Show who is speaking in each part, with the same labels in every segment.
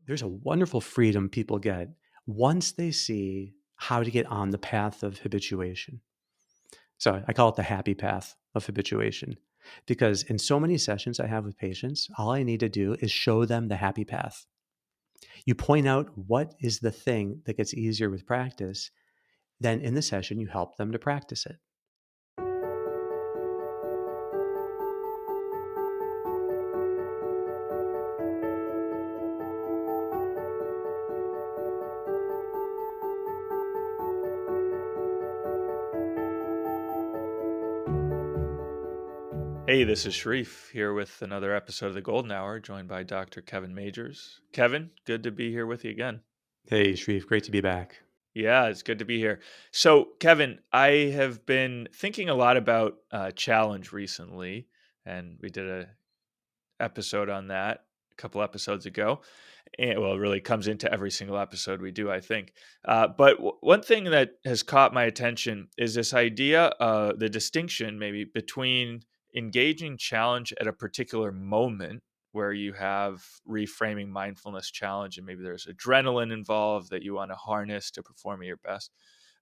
Speaker 1: there's a wonderful freedom people get once they see how to get on the path of habituation. So I call it the happy path of habituation because in so many sessions I have with patients, all I need to do is show them the happy path. You point out what is the thing that gets easier with practice, then in the session, you help them to practice it.
Speaker 2: Hey, this is Sharif here with another episode of the Golden Hour, joined by Dr. Kevin Majors. Kevin, good to be here with you again.
Speaker 1: Hey, Shreve, great to be back.
Speaker 2: Yeah, it's good to be here. So, Kevin, I have been thinking a lot about challenge recently, and we did a episode on that a couple episodes ago. And well, it really comes into every single episode we do, I think. But one thing that has caught my attention is this idea, the distinction maybe between engaging challenge at a particular moment where you have reframing mindfulness challenge and maybe there's adrenaline involved that you want to harness to perform at your best.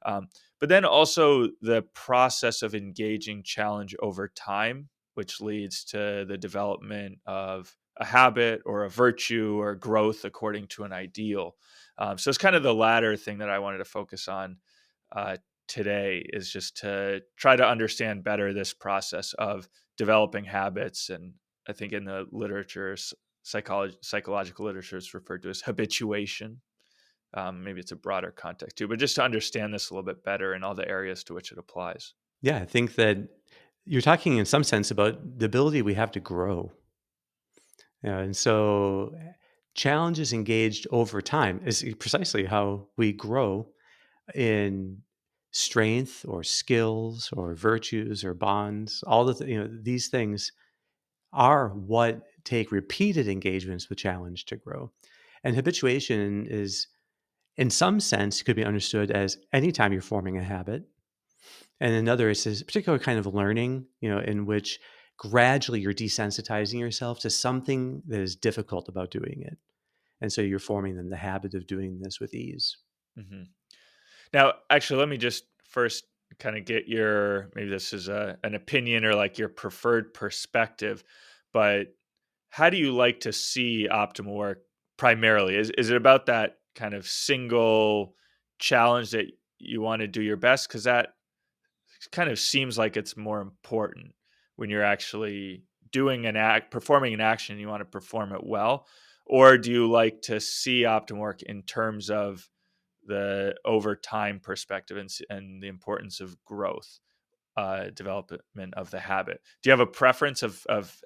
Speaker 2: But then also the process of engaging challenge over time, which leads to the development of a habit or a virtue or growth according to an ideal. So it's kind of the latter thing that I wanted to focus on uh, today is just to try to understand better this process of developing habits. And I think in the literature, psychological literature is referred to as habituation. Maybe it's a broader context too, but just to understand this a little bit better and all the areas to which it applies.
Speaker 1: Yeah, I think that you're talking in some sense about the ability we have to grow. And so challenges engaged over time is precisely how we grow in strength or skills or virtues or bonds. All these things are what take repeated engagements with challenge to grow. And habituation is, in some sense, could be understood as anytime you're forming a habit. And another is this particular kind of learning, in which gradually you're desensitizing yourself to something that is difficult about doing it. And so you're forming then the habit of doing this with ease.
Speaker 2: hmm Now, actually, let me just first kind of get your maybe this is an opinion or like your preferred perspective, but how do you like to see optimal work primarily? Is it about that kind of single challenge that you want to do your best? Because that kind of seems like it's more important when you're actually doing an act, performing an action, you want to perform it well. Or do you like to see optimal work in terms of the over time perspective and the importance of growth, development of the habit? Do you have a preference of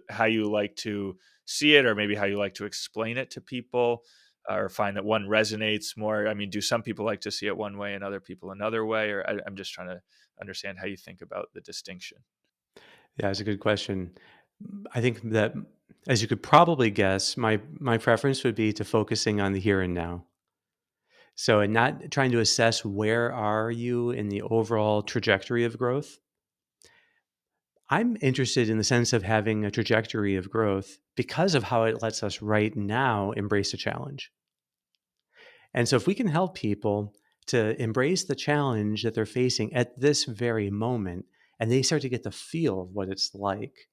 Speaker 2: how you like to see it, or maybe how you like to explain it to people, or find that one resonates more? I mean, do some people like to see it one way and other people another way? Or I'm just trying to understand how you think about the distinction.
Speaker 1: Yeah, it's a good question. I think that, as you could probably guess, my preference would be to focusing on the here and now. So, and not trying to assess where are you in the overall trajectory of growth. I'm interested in the sense of having a trajectory of growth because of how it lets us right now embrace a challenge. And so, if we can help people to embrace the challenge that they're facing at this very moment, and they start to get the feel of what it's like,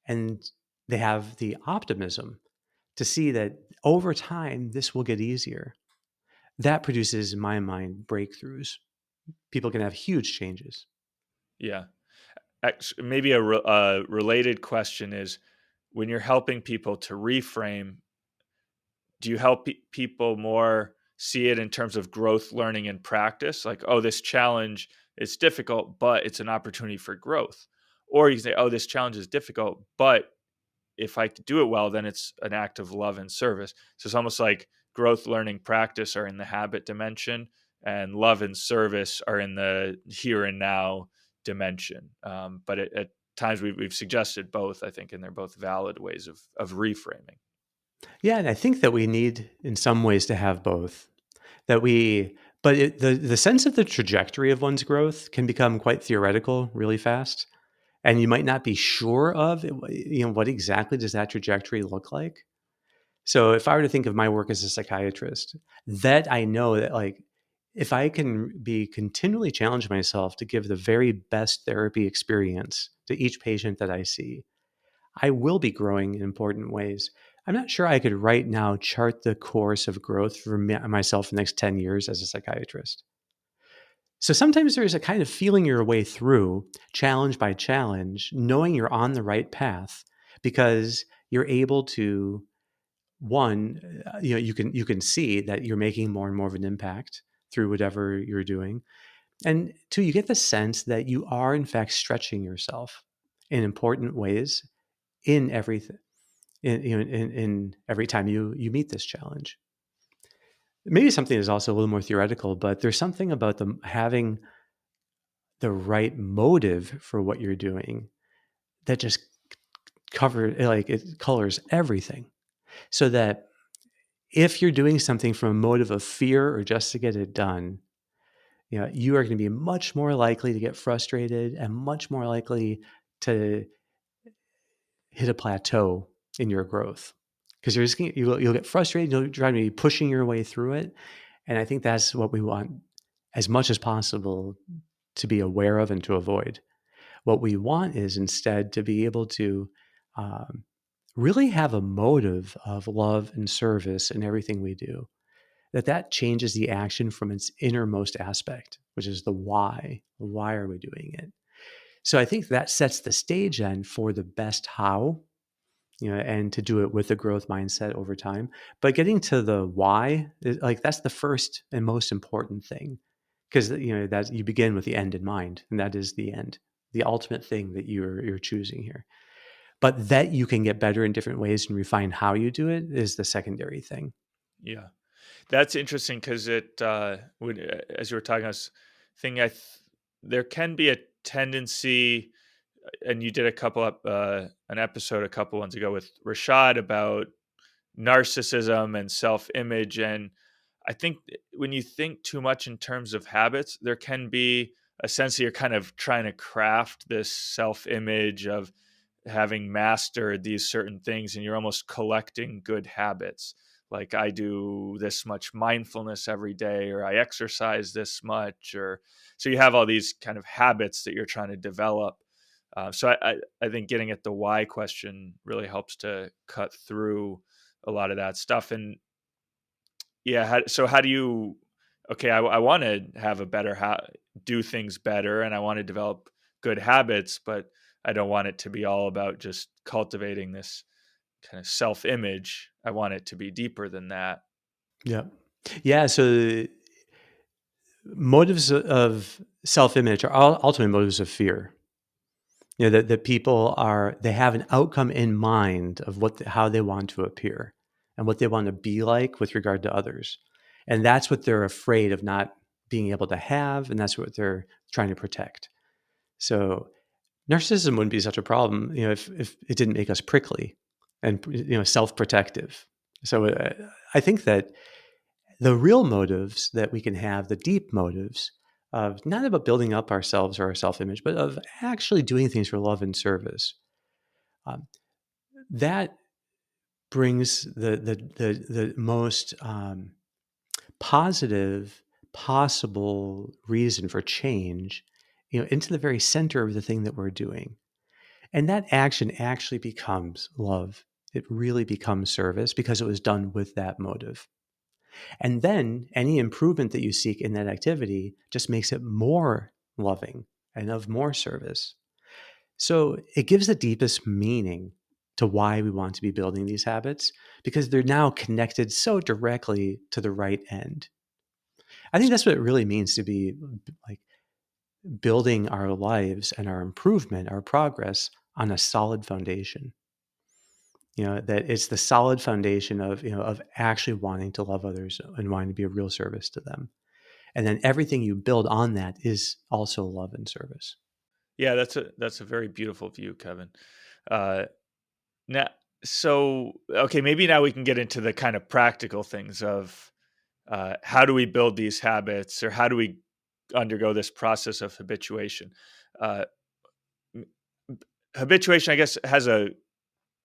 Speaker 1: and they have the optimism to see that over time, this will get easier, that produces, in my mind, breakthroughs. People can have huge changes.
Speaker 2: Yeah. Maybe a related question is, when you're helping people to reframe, do you help people more see it in terms of growth, learning, and practice? Like, oh, this challenge is difficult, but it's an opportunity for growth. Or you can say, oh, this challenge is difficult, but if I do it well, then it's an act of love and service. So it's almost like growth, learning, practice are in the habit dimension, and love and service are in the here and now dimension. But at times we've suggested both, I think, and they're both valid ways of reframing.
Speaker 1: Yeah, and I think that we need, in some ways, to have both. That we, but the sense of the trajectory of one's growth can become quite theoretical really fast, and you might not be sure of, what exactly does that trajectory look like. So if I were to think of my work as a psychiatrist, that I know that like if I can be continually challenge myself to give the very best therapy experience to each patient that I see, I will be growing in important ways. I'm not sure I could right now chart the course of growth for myself for the next 10 years as a psychiatrist. So sometimes there's a kind of feeling your way through challenge by challenge, knowing you're on the right path because you're able to you can see that you're making more and more of an impact through whatever you're doing. And two, you get the sense that you are in fact stretching yourself in important ways in everything in every time you meet this challenge. Maybe something is also a little more theoretical, but there's something about them having the right motive for what you're doing that just it colors everything. So that if you're doing something from a motive of fear or just to get it done, you are going to be much more likely to get frustrated and much more likely to hit a plateau in your growth because you'll get frustrated. You'll try to be pushing your way through it, and I think that's what we want as much as possible to be aware of and to avoid. What we want is instead to be able to um, really have a motive of love and service in everything we do. That changes the action from its innermost aspect, which is the why. Why are we doing it? So I think that sets the stage then for the best how, and to do it with a growth mindset over time. But getting to the why, like that's the first and most important thing, because that you begin with the end in mind, and that is the end, the ultimate thing that you're choosing here. But that you can get better in different ways and refine how you do it is the secondary thing.
Speaker 2: Yeah. That's interesting because as you were talking, I was thinking, there can be a tendency, and you did an episode a couple ones ago with Rashad about narcissism and self-image, and I think when you think too much in terms of habits, there can be a sense that you're kind of trying to craft this self-image of having mastered these certain things, and you're almost collecting good habits. Like, I do this much mindfulness every day, or I exercise this much, or so you have all these kind of habits that you're trying to develop. So I think getting at the why question really helps to cut through a lot of that stuff. And yeah, how do you? Okay, I want to have a better do things better, and I want to develop good habits, but I don't want it to be all about just cultivating this kind of self-image. I want it to be deeper than that.
Speaker 1: Yeah. Yeah. So motives of self-image are ultimately motives of fear. That people they have an outcome in mind of how they want to appear and what they want to be like with regard to others. And that's what they're afraid of not being able to have. And that's what they're trying to protect. So narcissism wouldn't be such a problem, if it didn't make us prickly and, self-protective. So I think that the real motives that we can have, the deep motives of not about building up ourselves or our self-image, but of actually doing things for love and service, um, that brings the most positive possible reason for change, into the very center of the thing that we're doing. And that action actually becomes love. It really becomes service because it was done with that motive. And then any improvement that you seek in that activity just makes it more loving and of more service. So it gives the deepest meaning to why we want to be building these habits because they're now connected so directly to the right end. I think that's what it really means to be like building our lives and our improvement, our progress on a solid foundation. That it's the solid foundation of actually wanting to love others and wanting to be a real service to them. And then everything you build on that is also love and service.
Speaker 2: Yeah, that's a very beautiful view, Kevin. Uh, now, so okay, maybe now we can get into the kind of practical things of how do we build these habits, or how do we undergo this process of habituation. Uh, m- Habituation, I guess, has a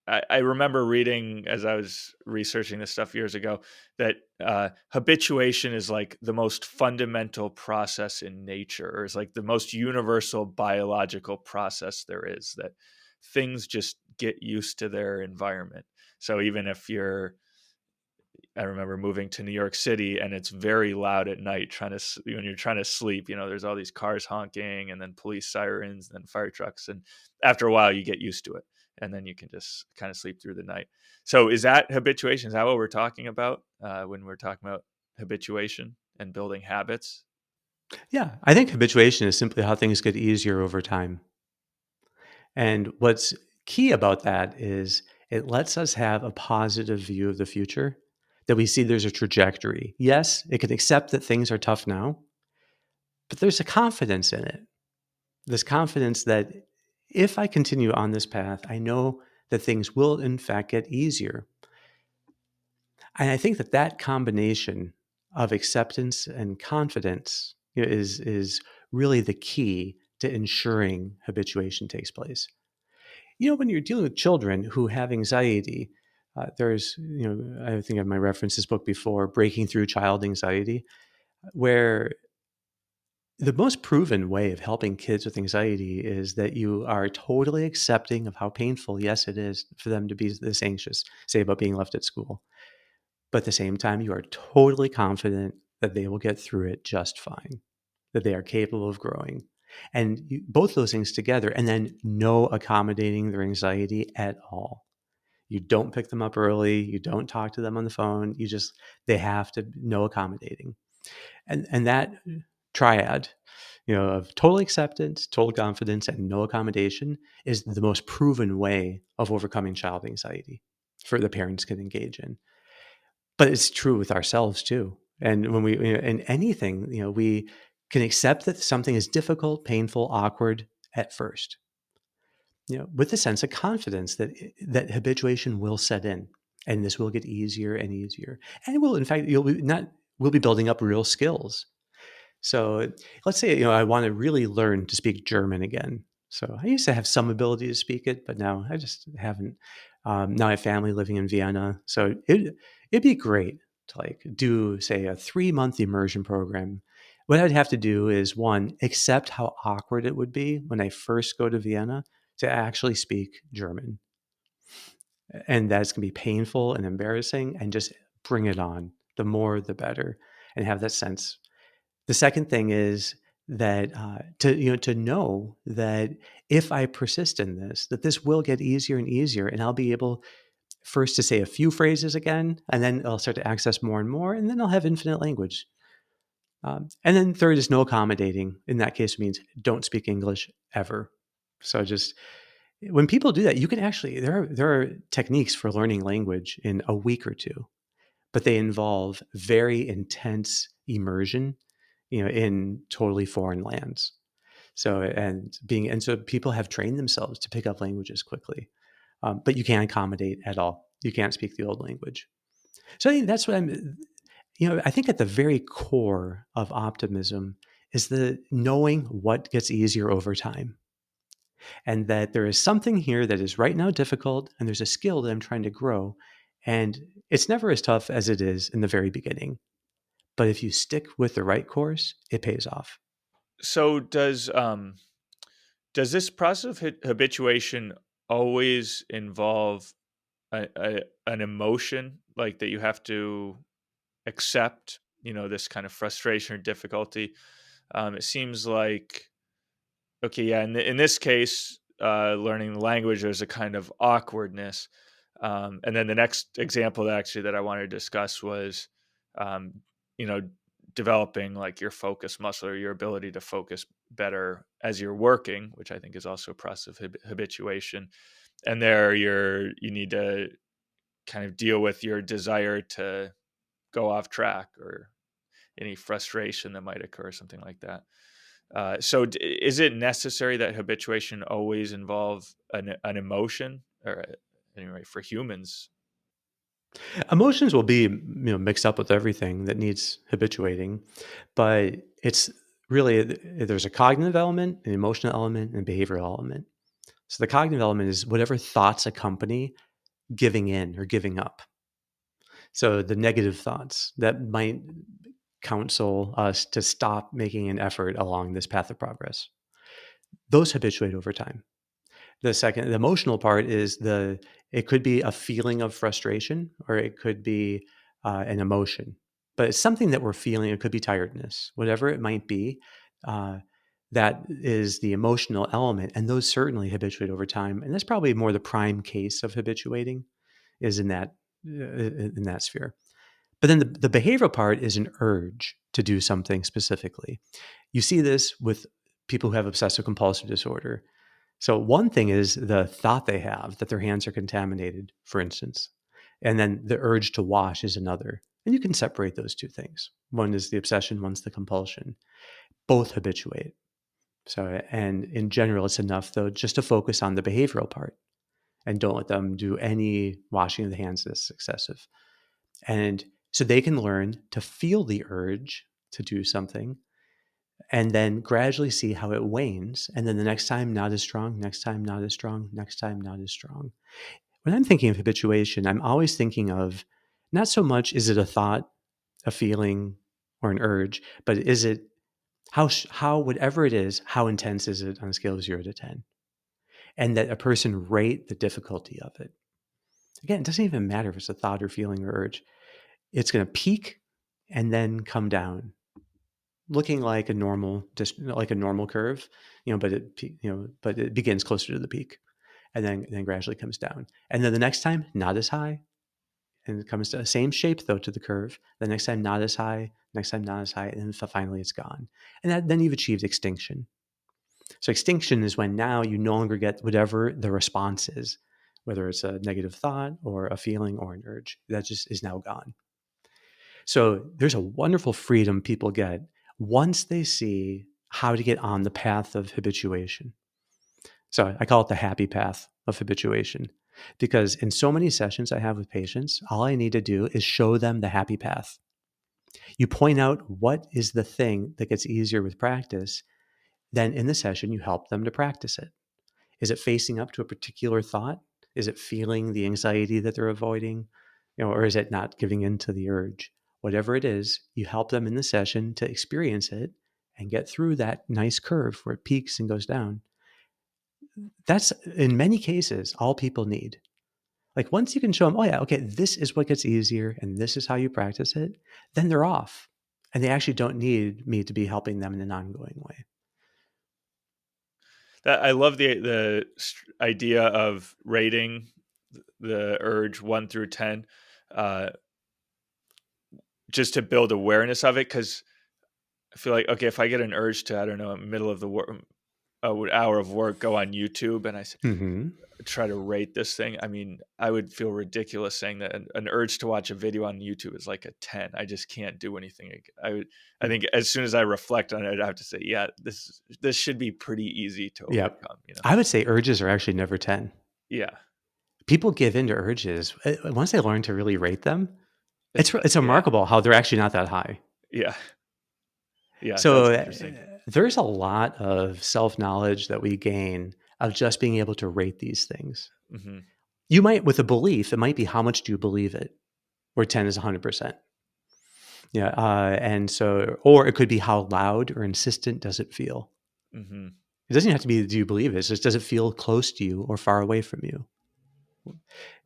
Speaker 2: I remember reading as I was researching this stuff years ago that habituation is like the most fundamental process in nature, or is like the most universal biological process there is. That things just get used to their environment. So even if you're I remember moving to New York City, and it's very loud at night when you're trying to sleep, there's all these cars honking and then police sirens and then fire trucks. And after a while you get used to it, and then you can just kind of sleep through the night. So is that habituation? Is that what we're talking about when we're talking about habituation and building habits?
Speaker 1: Yeah, I think habituation is simply how things get easier over time. And what's key about that is it lets us have a positive view of the future, that we see there's a trajectory. Yes, it can accept that things are tough now, but there's a confidence in it. This confidence that if I continue on this path, I know that things will in fact get easier. And I think that that combination of acceptance and confidence is really the key to ensuring habituation takes place. When you're dealing with children who have anxiety, I think I've my referenced this book before, Breaking Through Child Anxiety, where the most proven way of helping kids with anxiety is that you are totally accepting of how painful, yes, it is for them to be this anxious, say about being left at school. But at the same time, you are totally confident that they will get through it just fine, that they are capable of growing. And both those things together, and then no accommodating their anxiety at all. You don't pick them up early. You don't talk to them on the phone. They have to, no accommodating. And that triad, of total acceptance, total confidence, and no accommodation is the most proven way of overcoming child anxiety for the parents can engage in. But it's true with ourselves too. And when in anything, we can accept that something is difficult, painful, awkward at first, with a sense of confidence that habituation will set in, and this will get easier and easier, and it will. In fact, we'll be building up real skills. So let's say, I want to really learn to speak German again. So I used to have some ability to speak it, but now I just haven't. Now I have family living in Vienna. So it'd be great to like do, say, a 3-month immersion program. What I'd have to do is, one, accept how awkward it would be when I first go to Vienna to actually speak German. And that's going to be painful and embarrassing, and just bring it on. The more, the better, and have that sense. The second thing is that to know that if I persist in this, that this will get easier and easier, and I'll be able first to say a few phrases again, and then I'll start to access more and more, and then I'll have infinite language. And then third is no accommodating. In that case, it means don't speak English ever. So just when people do that, you can actually there are techniques for learning language in a week or two, but they involve very intense immersion, in totally foreign lands. So people have trained themselves to pick up languages quickly, but you can't accommodate at all. You can't speak the old language. So I think that's what I think at the very core of optimism is the knowing what gets easier over time, and that there is something here that is right now difficult, and there's a skill that I'm trying to grow, and it's never as tough as it is in the very beginning. But if you stick with the right course, it pays off.
Speaker 2: So does this process of habituation always involve an emotion like that you have to accept, this kind of frustration or difficulty? It seems like, okay, yeah, in this case, learning the language, there's a kind of awkwardness. And then the next example that I wanted to discuss was, um, you know, developing like your focus muscle, or your ability to focus better as you're working, which I think is also a process of habituation. And there you need to kind of deal with your desire to go off track, or any frustration that might occur, something like that. Is it necessary that habituation always involve an emotion, or anyway, for humans?
Speaker 1: Emotions will be, mixed up with everything that needs habituating, but it's really there's a cognitive element, an emotional element, and a behavioral element. So the cognitive element is whatever thoughts accompany giving in or giving up. So the negative thoughts that might counsel us to stop making an effort along this path of progress, those habituate over time. The emotional part is it could be a feeling of frustration or it could be an emotion, but it's something that we're feeling. It could be tiredness, whatever it might be. Uh, that is the emotional element, and those certainly habituate over time. And that's probably more the prime case of habituating is in that sphere. But then the behavioral part is an urge to do something specifically. You see this with people who have obsessive compulsive disorder. So one thing is the thought they have that their hands are contaminated, for instance, and then the urge to wash is another. And you can separate those two things. One is the obsession, one's the compulsion. Both habituate. So, and in general, it's enough though just to focus on the behavioral part and don't let them do any washing of the hands that's excessive. And so they can learn to feel the urge to do something and then gradually see how it wanes. And then the next time, not as strong, next time, not as strong, next time, not as strong. When I'm thinking of habituation, I'm always thinking of not so much is it a thought, a feeling, or an urge, but is it how whatever it is, how intense is it on a scale of 0 to 10? And that a person rate the difficulty of it. Again, it doesn't even matter if it's a thought or feeling or urge. It's going to peak and then come down, looking like a normal, just like a normal curve, but it begins closer to the peak and then gradually comes down. And then the next time, not as high, and it comes to the same shape though to the curve. The next time, not as high, next time, not as high, and then finally it's gone. And then you've achieved extinction. So extinction is when now you no longer get whatever the response is, whether it's a negative thought or a feeling or an urge. That just is now gone. So there's a wonderful freedom people get once they see how to get on the path of habituation. So I call it the happy path of habituation because in so many sessions I have with patients, all I need to do is show them the happy path. You point out what is the thing that gets easier with practice, then in the session, you help them to practice it. Is it facing up to a particular thought? Is it feeling the anxiety that they're avoiding? Or is it not giving in to the urge? Whatever it is, you help them in the session to experience it and get through that nice curve where it peaks and goes down. That's in many cases all people need. Like once you can show them, oh yeah, okay, this is what gets easier and this is how you practice it, then they're off. And they actually don't need me to be helping them in an ongoing way.
Speaker 2: That I love idea of rating the urge 1 through 10, uh, just to build awareness of it. Because I feel like, okay, if I get an urge to, I don't know, middle of the hour of work, go on YouTube and
Speaker 1: Mm-hmm.
Speaker 2: try to rate this thing. I mean, I would feel ridiculous saying that an urge to watch a video on YouTube is like a 10. I just can't do anything. I think as soon as I reflect on it, I have to say, yeah, this should be pretty easy to
Speaker 1: Yep.
Speaker 2: overcome, you know?
Speaker 1: I would say urges are actually never 10.
Speaker 2: Yeah.
Speaker 1: People give in to urges. Once they learn to really rate them, it's
Speaker 2: Yeah.
Speaker 1: remarkable how they're actually not that high.
Speaker 2: Yeah. Yeah.
Speaker 1: So
Speaker 2: That's interesting.
Speaker 1: there's a lot of self knowledge that we gain of just being able to rate these things.
Speaker 2: Hmm.
Speaker 1: You might, with a belief, it might be how much do you believe it, where 10 is 100%. Yeah. And so, or it could be how loud or insistent does it feel?
Speaker 2: Hmm.
Speaker 1: It doesn't have to be, do you believe it? It's just, does it feel close to you or far away from you?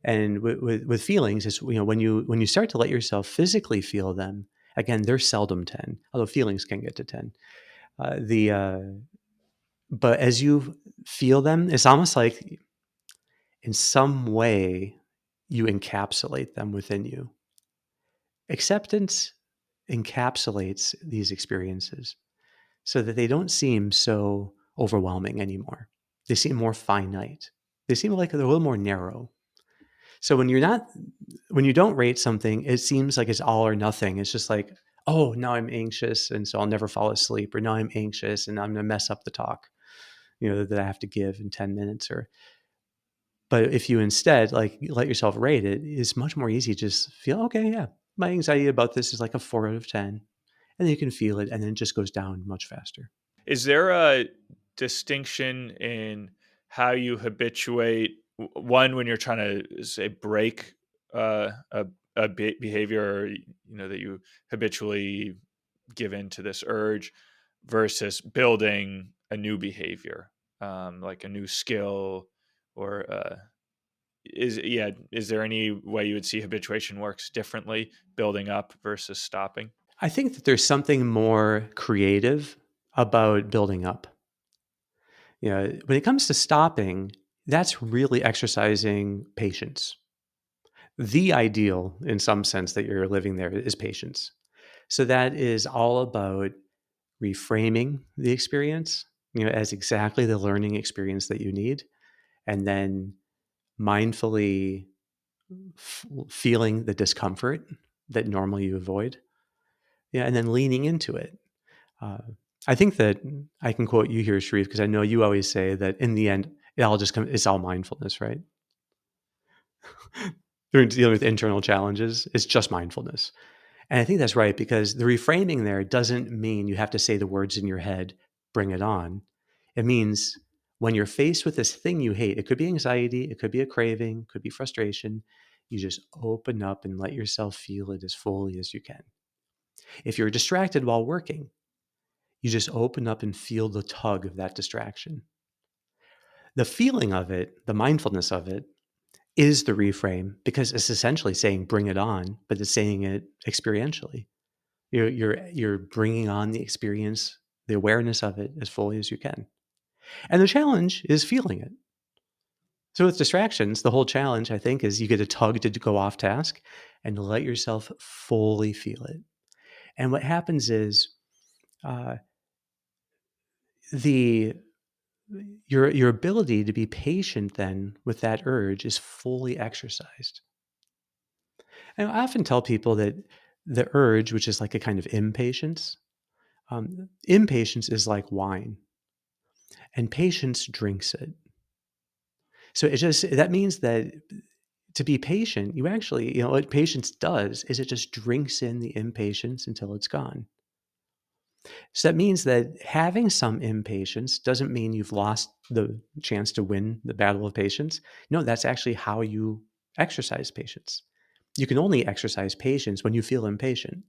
Speaker 1: And with feelings, it's, when you start to let yourself physically feel them, again, they're seldom 10, although feelings can get to 10. The But as you feel them, it's almost like in some way you encapsulate them within you. Acceptance encapsulates these experiences so that they don't seem so overwhelming anymore. They seem more finite. They seem like they're a little more narrow. So when you don't rate something, it seems like it's all or nothing. It's just like, oh, now I'm anxious, and so I'll never fall asleep, or now I'm anxious and I'm gonna mess up the talk, that I have to give in 10 minutes. But if you instead like let yourself rate it, it's much more easy to just feel, okay, yeah, my anxiety about this is like a 4 out of 10. And then you can feel it and then it just goes down much faster.
Speaker 2: Is there a distinction in how you habituate one, when you're trying to say break a behavior, or, that you habitually give in to this urge, versus building a new behavior, like a new skill, or is there any way you would see habituation works differently, building up versus stopping?
Speaker 1: I think that there's something more creative about building up. When it comes to stopping, that's really exercising patience. The ideal, in some sense, that you're living there is patience. So that is all about reframing the experience, as exactly the learning experience that you need, and then mindfully feeling the discomfort that normally you avoid, and then leaning into it. Uh, I think that I can quote you here, Sharif, because I know you always say that in the end, it's all mindfulness, right? Through dealing with internal challenges, it's just mindfulness. And I think that's right because the reframing there doesn't mean you have to say the words in your head, bring it on. It means when you're faced with this thing you hate, it could be anxiety, it could be a craving, it could be frustration, you just open up and let yourself feel it as fully as you can. If you're distracted while working, you just open up and feel the tug of that distraction. The feeling of it, the mindfulness of it, is the reframe because it's essentially saying bring it on, but it's saying it experientially. You're bringing on the experience, the awareness of it as fully as you can. And the challenge is feeling it. So with distractions, the whole challenge, I think, is you get a tug to go off task and let yourself fully feel it. And what happens is uh, the your ability to be patient then with that urge is fully exercised. And I often tell people that the urge, which is like a kind of impatience, impatience is like wine, and patience drinks it. So it just that means that to be patient, you actually, what patience does is it just drinks in the impatience until it's gone. So that means that having some impatience doesn't mean you've lost the chance to win the battle of patience. No, that's actually how you exercise patience. You can only exercise patience when you feel impatient.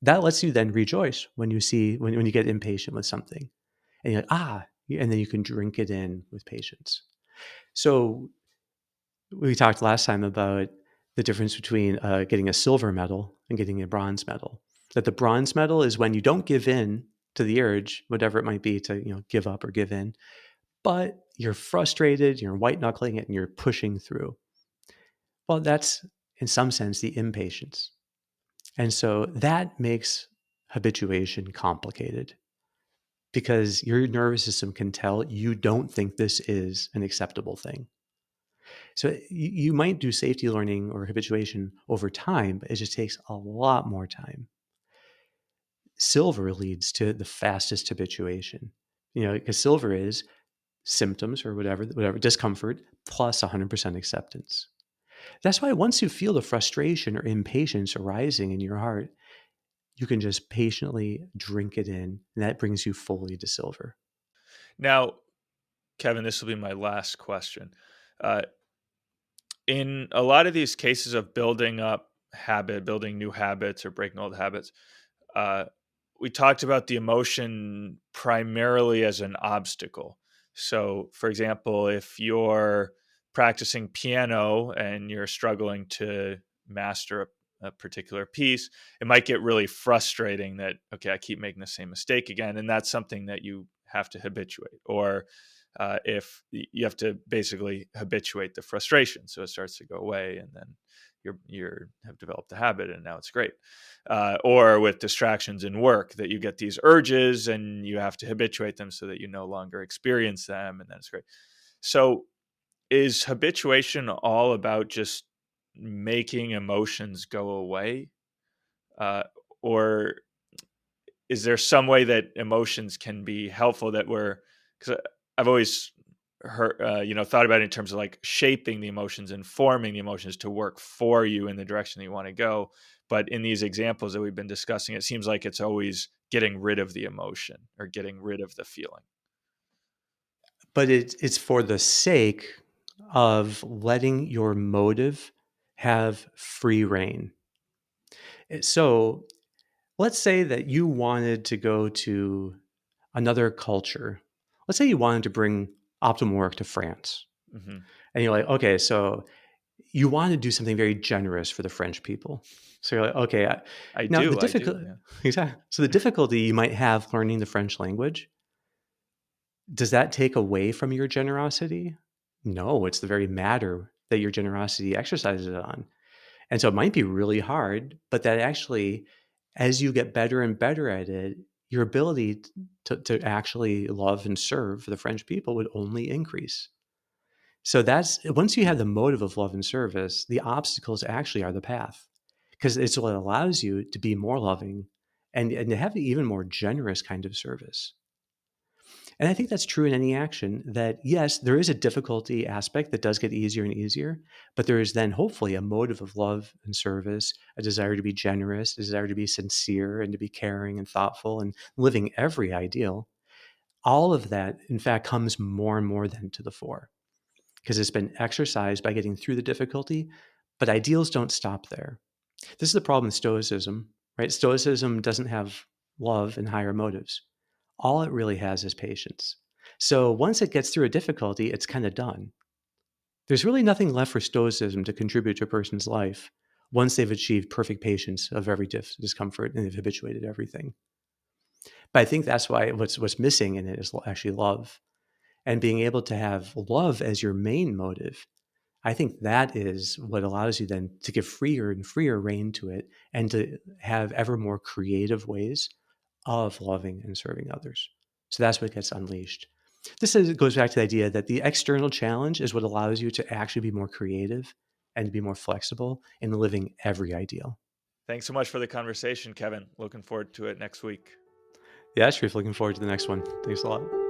Speaker 1: That lets you then rejoice when you see when you get impatient with something. And you're like, and then you can drink it in with patience. So we talked last time about the difference between getting a silver medal and getting a bronze medal. That the bronze medal is when you don't give in to the urge, whatever it might be, to give up or give in, but you're frustrated, you're white knuckling it, and you're pushing through. Well, that's in some sense the impatience, and so that makes habituation complicated because your nervous system can tell you don't think this is an acceptable thing. So you might do safety learning or habituation over time, but it just takes a lot more time. Silver leads to the fastest habituation, because silver is symptoms or whatever discomfort plus 100% acceptance. That's why once you feel the frustration or impatience arising in your heart, you can just patiently drink it in, and that brings you fully to silver.
Speaker 2: Now, Kevin, this will be my last question. Uh, in a lot of these cases of building new habits or breaking old habits, uh, we talked about the emotion primarily as an obstacle. So, for example, if you're practicing piano and you're struggling to master a particular piece, it might get really frustrating that, okay, I keep making the same mistake again. And that's something that you have to habituate. Or if you have to basically habituate the frustration so it starts to go away, and then you're have developed the habit and now it's great. Or with distractions in work, that you get these urges and you have to habituate them so that you no longer experience them, and then it's great. So is habituation all about just making emotions go away, uh, or is there some way that emotions can be helpful, that we're, because I've always heard, thought about it in terms of like shaping the emotions and forming the emotions to work for you in the direction that you want to go. But in these examples that we've been discussing, it seems like it's always getting rid of the emotion or getting rid of the feeling.
Speaker 1: But it's for the sake of letting your motive have free reign. So let's say that you wanted to go to another culture. Let's say you wanted to bring optimal work to France.
Speaker 2: Hmm.
Speaker 1: And you're like, okay, so you want to do something very generous for the French people. So you're like, okay, now the
Speaker 2: I do.
Speaker 1: difficult,
Speaker 2: Yeah.
Speaker 1: exactly. So the difficulty you might have learning the French language, does that take away from your generosity? No, it's the very matter that your generosity exercises it on. And so it might be really hard, but that actually, as you get better and better at it, your ability to actually love and serve the French people would only increase. So that's once you have the motive of love and service, the obstacles actually are the path because it's what allows you to be more loving and to have an even more generous kind of service. And I think that's true in any action that, yes, there is a difficulty aspect that does get easier and easier, but there is then hopefully a motive of love and service, a desire to be generous, a desire to be sincere and to be caring and thoughtful and living every ideal. All of that, in fact, comes more and more then to the fore because it's been exercised by getting through the difficulty, but ideals don't stop there. This is the problem with Stoicism, right? Stoicism doesn't have love and higher motives. All it really has is patience. So once it gets through a difficulty, it's kind of done. There's really nothing left for Stoicism to contribute to a person's life once they've achieved perfect patience of every discomfort and they've habituated everything. But I think that's why what's missing in it is actually love and being able to have love as your main motive. I think that is what allows you then to give freer and freer reign to it and to have ever more creative ways of loving and serving others. So that's what gets unleashed. Goes back to the idea that the external challenge is what allows you to actually be more creative and to be more flexible in living every ideal.
Speaker 2: Thanks so much for the conversation, Kevin. Looking forward to it next week.
Speaker 1: Yeah, Sharif, looking forward to the next one. Thanks a lot.